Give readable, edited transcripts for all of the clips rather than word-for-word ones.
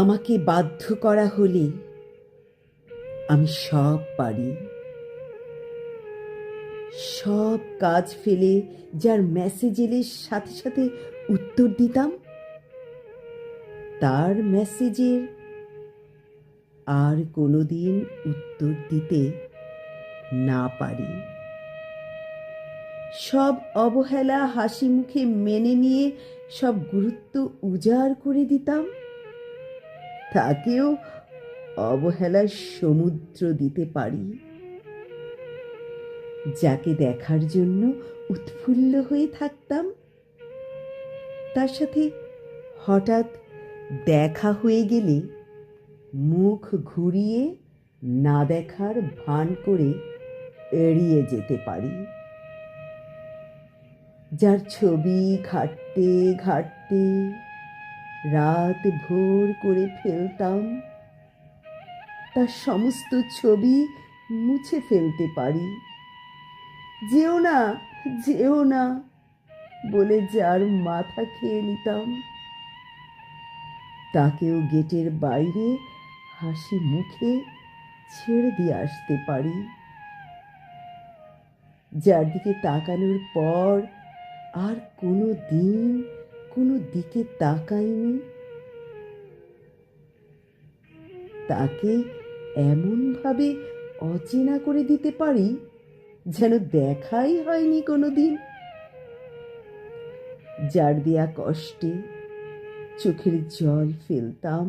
আমাকে বাধ্য করা হলে আমি সব পারি। সব কাজ ফেলে যার মেসেজ এলে সাথে সাথে উত্তর দিতাম, তার মেসেজের আর কোনোদিন উত্তর দিতে না পারি। সব অবহেলা হাসি মুখে মেনে নিয়ে সব গুরুত্ব উজাড় করে দিতাম, তাকেও অবহেলার সমুদ্র দিতে পারি। যাকে দেখার জন্য উৎফুল্ল হয়ে থাকতাম, তার সাথে হঠাৎ দেখা হয়ে গেলে মুখ ঘুরিয়ে না দেখার ভান করে এড়িয়ে যেতে পারি। যার ছবি ঘাঁটতে ঘাঁটতে রাত ভোর করে ফেলতাম, তার সমস্ত ছবি মুছে ফেলতে পারি। যেও না, যেও না বলে যার মাথা খেয়ে নিতাম, তাকেও গেটের বাইরে হাসি মুখে ছেড়ে দিয়ে আসতে পারি। যার দিকে তাকানোর পর আর কোনো দিন কোনো দিকে তাকাইনি, তাকে এমনভাবে অচেনা করে দিতে পারি যেন দেখাই হয়নি কোনোদিন। যার দেয়া কষ্টে চোখের জল ফেলতাম,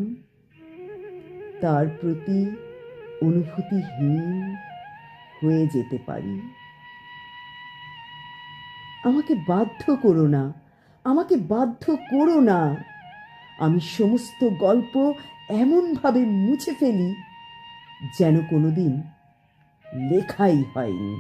তার প্রতি অনুভূতিহীন হয়ে যেতে পারি। আমাকে বাধ্য করো না, আমাকে বাধ্য করো না। আমি সমস্ত গল্প এমনভাবে মুছে ফেলি যেন কোনোদিন লেখাই হয়নি।